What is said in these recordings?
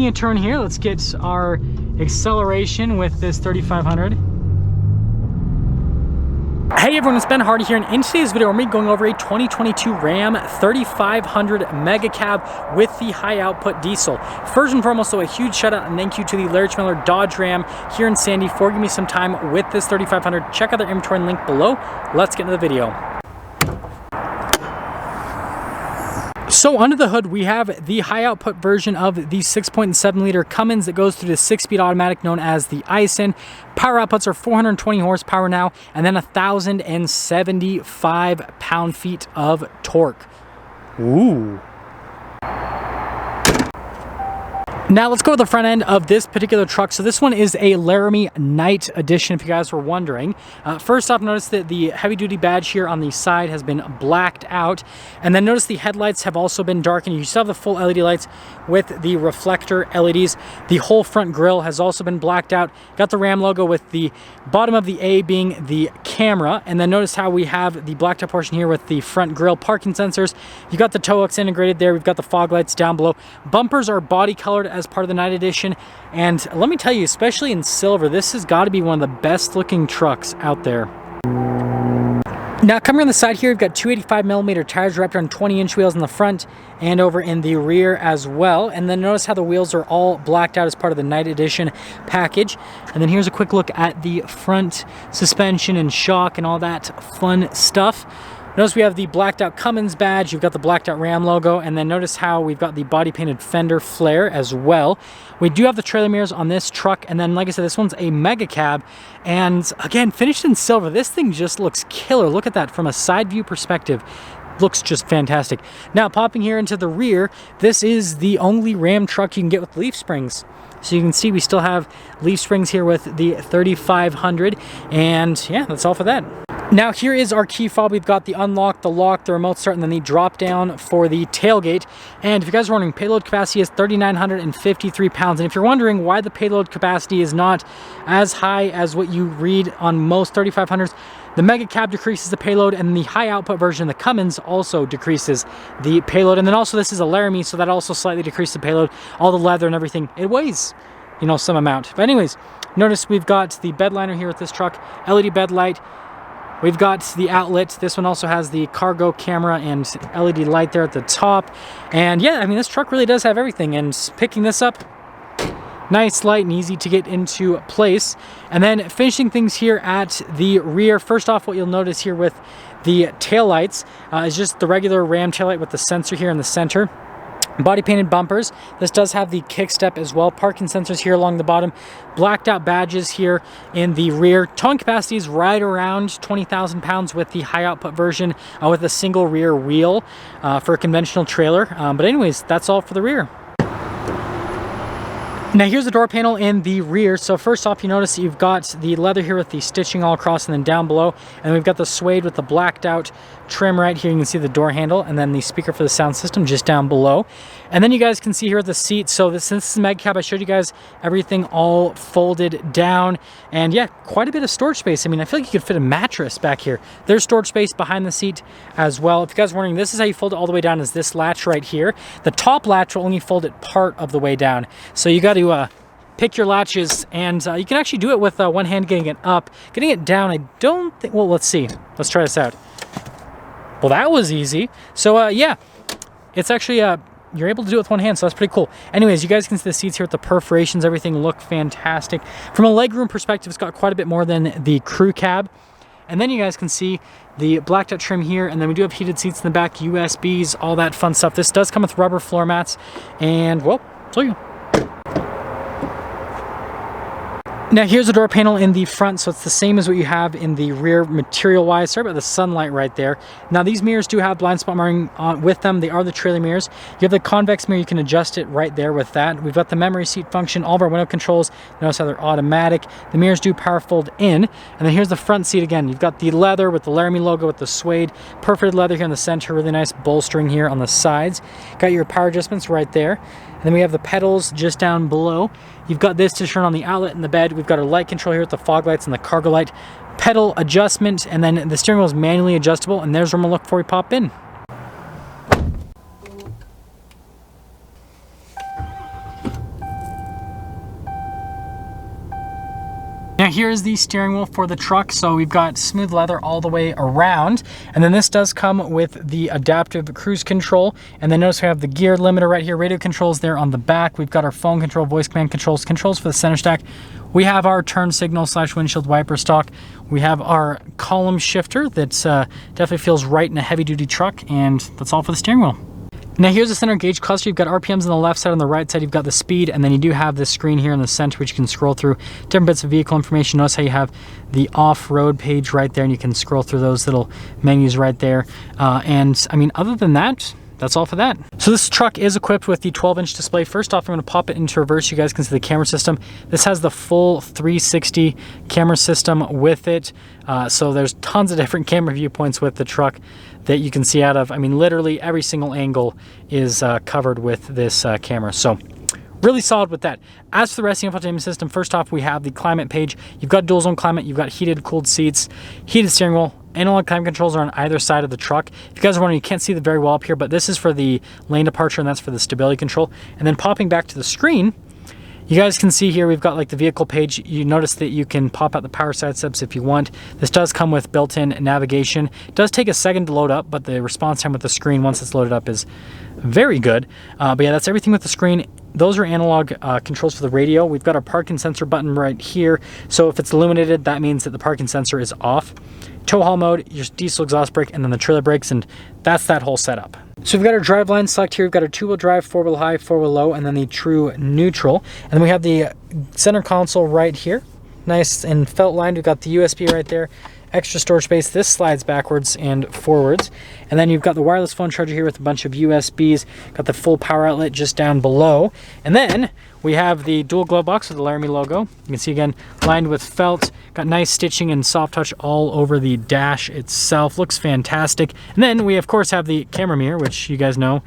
making a turn here. Let's get our acceleration with this 3500. Hey everyone, it's Ben Hardy here, and in today's video, we're going to be going over a 2022 Ram 3500 Mega Cab with the high output diesel. First and foremost, so a huge shout out and thank you to the Larry Schmiller Dodge Ram here in Sandy for giving me some time with this 3500. Check out their inventory link below. Let's get into the video. So under the hood, we have the high output version of the 6.7 liter Cummins that goes through the 6-speed automatic known as the Ison. Power outputs are 420 horsepower now, and then 1,075 pound-feet of torque. Ooh. Now let's go to the front end of this particular truck. So this one is a Laramie Night Edition, if you guys were wondering. First off, notice that the heavy-duty badge here on the side has been blacked out. And then notice the headlights have also been darkened. You still have the full LED lights with the reflector LEDs. The whole front grille has also been blacked out. Got the Ram logo with the bottom of the A being the camera. And then notice how we have the blacked out portion here with the front grille parking sensors. You got the tow hooks integrated there. We've got the fog lights down below. Bumpers are body colored as part of the Night Edition, and let me tell you, especially in silver, this has got to be one of the best looking trucks out there. Now coming on the side here, we've got 285mm tires wrapped around 20-inch wheels in the front and over in the rear as well. And then notice how the wheels are all blacked out as part of the Night Edition package. And then here's a quick look at the front suspension and shock and all that fun stuff. Notice we have the blacked out Cummins badge, you've got the blacked out Ram logo, and then notice how we've got the body painted fender flare as well. We do have the trailer mirrors on this truck, and then like I said, this one's a Mega Cab, and again, finished in silver. This thing just looks killer. Look at that from a side view perspective. Looks just fantastic. Now popping here into the rear, this is the only Ram truck you can get with leaf springs. So you can see we still have leaf springs here with the 3500, and yeah, that's all for that. Now here is our key fob. We've got the unlock, the lock, the remote start, and then the drop down for the tailgate. And if you guys are wondering, payload capacity is 3,953 pounds. And if you're wondering why the payload capacity is not as high as what you read on most 3500s, the Mega Cab decreases the payload, and the high output version, the Cummins, also decreases the payload. And then also this is a Laramie, so that also slightly decreases the payload. All the leather and everything, it weighs, you know, some amount. But anyways, notice we've got the bed liner here with this truck, LED bed light. We've got the outlet. This one also has the cargo camera and LED light there at the top. And yeah, I mean, this truck really does have everything. And picking this up, nice, light, and easy to get into place. And then finishing things here at the rear. First off, what you'll notice here with the taillights is just the regular Ram taillight with the sensor here in the center. Body painted bumpers. This does have the kick step as well. Parking sensors here along the bottom. Blacked out badges here in the rear. Towing capacity is right around 20,000 pounds with the high output version with a single rear wheel for a conventional trailer. But anyways, that's all for the rear. Now here's the door panel in the rear. So first off, you notice you've got the leather here with the stitching all across, and then down below, and we've got the suede with the blacked out trim right here. You can see the door handle, and then the speaker for the sound system just down below. And then you guys can see here the seat. So since this is a Mega Cab, I showed you guys everything all folded down, and yeah, quite a bit of storage space. I mean, I feel like you could fit a mattress back here. There's storage space behind the seat as well. If you guys are wondering, this is how you fold it all the way down, is this latch right here. The top latch will only fold it part of the way down. So you got to pick your latches, and you can actually do it with one hand getting it up. Getting it down, I don't think, well, let's see. Let's try this out. Well, that was easy. So yeah, it's actually, you're able to do it with one hand, so that's pretty cool. Anyways, you guys can see the seats here with the perforations. Everything look fantastic. From a legroom perspective, it's got quite a bit more than the crew cab. And then you guys can see the blacked out trim here, and then we do have heated seats in the back, USBs, all that fun stuff. This does come with rubber floor mats, and well, I'll show you. Now here's the door panel in the front, so it's the same as what you have in the rear material-wise. Sorry about the sunlight right there. Now these mirrors do have blind spot mirroring with them. They are the trailer mirrors. You have the convex mirror, you can adjust it right there with that. We've got the memory seat function, all of our window controls. Notice how they're automatic. The mirrors do power fold in. And then here's the front seat again. You've got the leather with the Laramie logo with the suede. Perforated leather here in the center, really nice bolstering here on the sides. Got your power adjustments right there. And then we have the pedals just down below. You've got this to turn on the outlet in the bed. We've got our light control here with the fog lights and the cargo light. Pedal adjustment, and then the steering wheel is manually adjustable, and there's where I'm gonna look before we pop in. Now here is the steering wheel for the truck. So we've got smooth leather all the way around. And then this does come with the adaptive cruise control. And then notice we have the gear limiter right here, radio controls there on the back. We've got our phone control, voice command controls for the center stack. We have our turn signal / windshield wiper stalk. We have our column shifter that definitely feels right in a heavy duty truck. And that's all for the steering wheel. Now here's the center gauge cluster. You've got RPMs on the left side, on the right side you've got the speed, and then you do have this screen here in the center which you can scroll through different bits of vehicle information. Notice how you have the off-road page right there, and you can scroll through those little menus right there. And I mean, other than that, that's all for that. So this truck is equipped with the 12-inch display. First off, I'm going to pop it into reverse. You guys can see the camera system. This has the full 360 camera system with it. So there's tons of different camera viewpoints with the truck that you can see out of. I mean, literally every single angle is covered with this camera. So really solid with that. As for the rest of the infotainment system, first off, we have the climate page. You've got dual zone climate, you've got heated, cooled seats, heated steering wheel. Analog climate controls are on either side of the truck. If you guys are wondering, you can't see them very well up here, but this is for the lane departure and that's for the stability control. And then popping back to the screen, you guys can see here we've got like the vehicle page. You notice that you can pop out the power side steps if you want. This does come with built-in navigation. It does take a second to load up, but the response time with the screen once it's loaded up is very good. But yeah, that's everything with the screen. Those are analog controls for the radio. We've got our parking sensor button right here. So if it's illuminated, that means that the parking sensor is off. Tow haul mode, your diesel exhaust brake, and then the trailer brakes, and that's that whole setup. So we've got our driveline select here. We've got our two-wheel drive, four-wheel high, four-wheel low, and then the true neutral. And then we have the center console right here. Nice and felt lined. We've got the USB right there. Extra storage space. This slides backwards and forwards. And then you've got the wireless phone charger here with a bunch of USBs. Got the full power outlet just down below. And then we have the dual glove box with the Laramie logo. You can see again, lined with felt. Got nice stitching and soft touch all over the dash itself. Looks fantastic. And then we of course have the camera mirror, which you guys know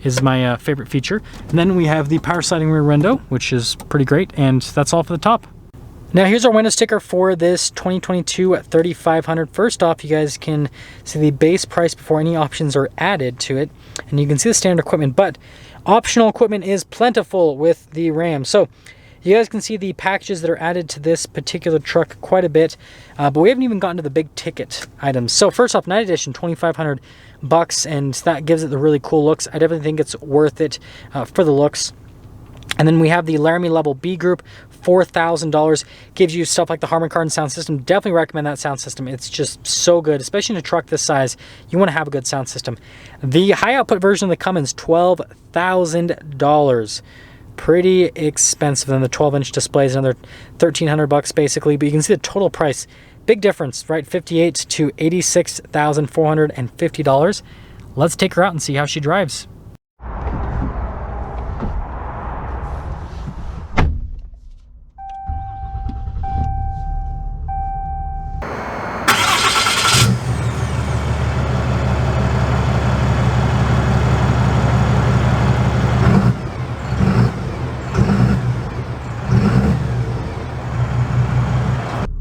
is my favorite feature. And then we have the power sliding rear window, which is pretty great. And that's all for the top. Now here's our window sticker for this 2022 3500. First off, you guys can see the base price before any options are added to it. And you can see the standard equipment, but optional equipment is plentiful with the Ram. So you guys can see the packages that are added to this particular truck quite a bit, but we haven't even gotten to the big ticket items. So first off, Night Edition, $2,500, and that gives it the really cool looks. I definitely think it's worth it for the looks. And then we have the Laramie Level B group, $4,000. Gives you stuff like the Harman Kardon sound system. Definitely recommend that sound system. It's just so good, especially in a truck this size. You want to have a good sound system. The high output version of the Cummins, $12,000. Pretty expensive. Then the 12-inch display is another $1,300 basically. But you can see the total price. Big difference, right? $58,000 to $86,450. Let's take her out and see how she drives.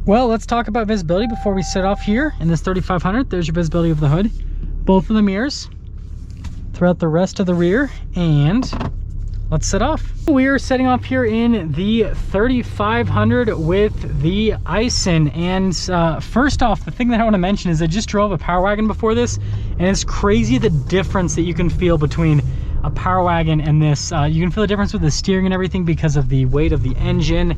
Well, let's talk about visibility before we set off here in this 3500. There's your visibility of the hood, both of the mirrors, throughout the rest of the rear, and let's set off. We are setting off here in the 3500 with the Ison, and first off, the thing that I want to mention is I just drove a Power Wagon before this, and it's crazy the difference that you can feel between a Power Wagon and this. You can feel the difference with the steering and everything because of the weight of the engine,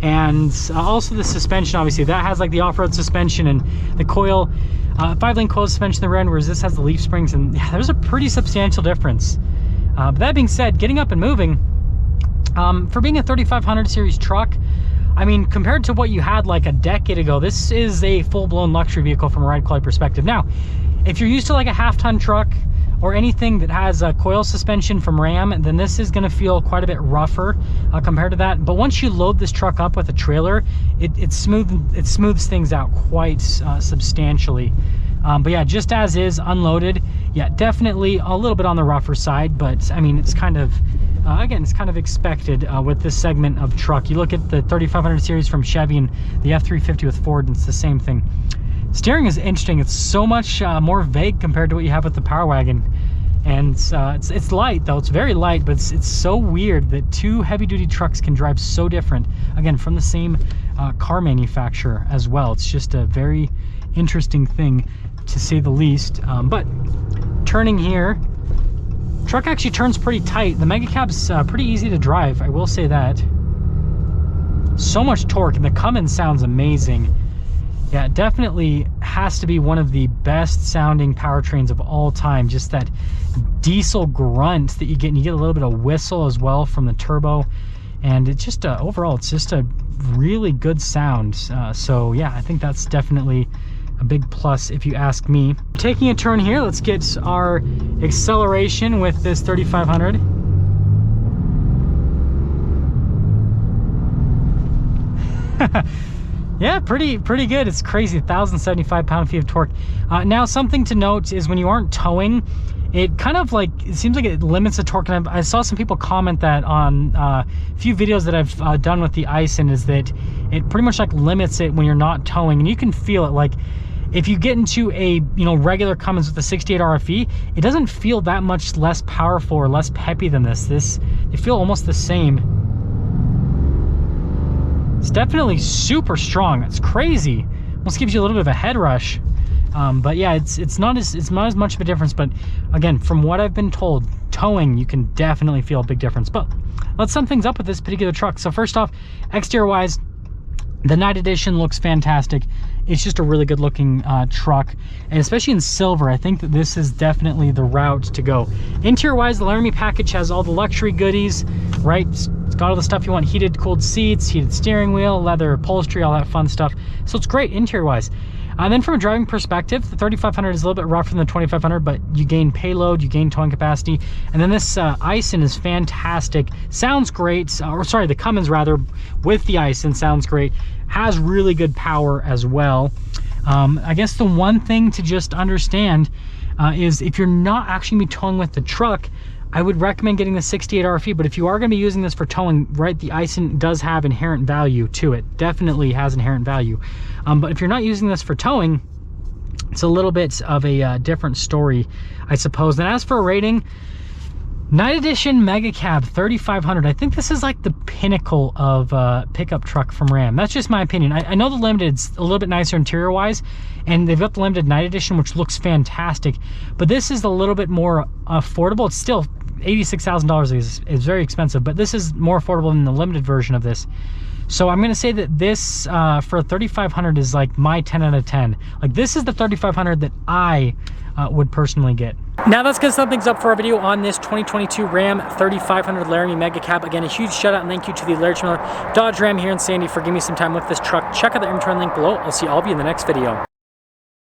and also the suspension. Obviously that has like the off-road suspension and the coil, 5-lane coil suspension in the rear end, whereas this has the leaf springs, and yeah, there's a pretty substantial difference. But that being said, getting up and moving, for being a 3500 series truck, I mean, compared to what you had like a decade ago, this is a full-blown luxury vehicle from a ride quality perspective. Now, if you're used to like a half-ton truck or anything that has a coil suspension from Ram, then this is going to feel quite a bit rougher compared to that. But once you load this truck up with a trailer, it smooths things out quite substantially. But yeah, just as is unloaded, yeah, definitely a little bit on the rougher side, but I mean, it's kind of again, it's kind of expected with this segment of truck. You look at the 3500 series from Chevy and the F350 with Ford, and it's the same thing. Steering is interesting. It's so much more vague compared to what you have with the Power Wagon, and it's light though. It's very light, but it's so weird that two heavy-duty trucks can drive so different. Again, from the same car manufacturer as well. It's just a very interesting thing, to say the least. But turning here, truck actually turns pretty tight. The Mega Cab's pretty easy to drive, I will say that. So much torque, and the Cummins sounds amazing. Yeah, it definitely has to be one of the best sounding powertrains of all time. Just that diesel grunt that you get, and you get a little bit of whistle as well from the turbo. And it's just overall, it's just a really good sound. So yeah, I think that's definitely a big plus if you ask me. Taking a turn here, let's get our acceleration with this 3500. Yeah, pretty good. It's crazy, 1,075 pound-feet of torque. Now, something to note is when you aren't towing, it kind of like, it seems like it limits the torque. And I saw some people comment that on a few videos that I've done with the Ison, is that it pretty much like limits it when you're not towing. And you can feel it, like if you get into a regular Cummins with the 68 RFE, it doesn't feel that much less powerful or less peppy than this. They feel almost the same. It's definitely super strong. It's crazy. Almost gives you a little bit of a head rush. But yeah, it's not as much of a difference. But again, from what I've been told, towing, you can definitely feel a big difference. But let's sum things up with this particular truck. So first off, exterior wise, the Night Edition looks fantastic. It's just a really good looking truck, and especially in silver, I think that this is definitely the route to go. Interior wise, the Laramie package has all the luxury goodies, right? It's got all the stuff you want: heated, cooled seats, heated steering wheel, leather upholstery, all that fun stuff. So it's great interior wise. And then from a driving perspective, the 3500 is a little bit rougher than the 2500, but you gain payload, you gain towing capacity. And then this Ison is fantastic. Sounds great, or sorry, the Cummins rather, with the Ison sounds great. Has really good power as well. I guess the one thing to just understand is if you're not actually going to be towing with the truck, I would recommend getting the 68 RFE. But if you are going to be using this for towing, right, the Ison does have inherent value to it. Definitely has inherent value. But if you're not using this for towing, it's a little bit of a different story, I suppose. And as for a rating, Night Edition Mega Cab 3500. I think this is like the pinnacle of pickup truck from Ram. That's just my opinion. I know the Limited's a little bit nicer interior wise, and they've got the Limited Night Edition, which looks fantastic. But this is a little bit more affordable. It's still $86,000 is very expensive, but this is more affordable than the Limited version of this. So I'm going to say that this for a 3500 is like my 10 out of 10. Like, this is the 3500 that I would personally get. Now let's get some things up for our video on this 2022 Ram 3500 Laramie Mega Cab. Again, a huge shout out and thank you to the Larry Miller Dodge Ram here in Sandy for giving me some time with this truck. Check out the inventory link below. I'll see all of you in the next video.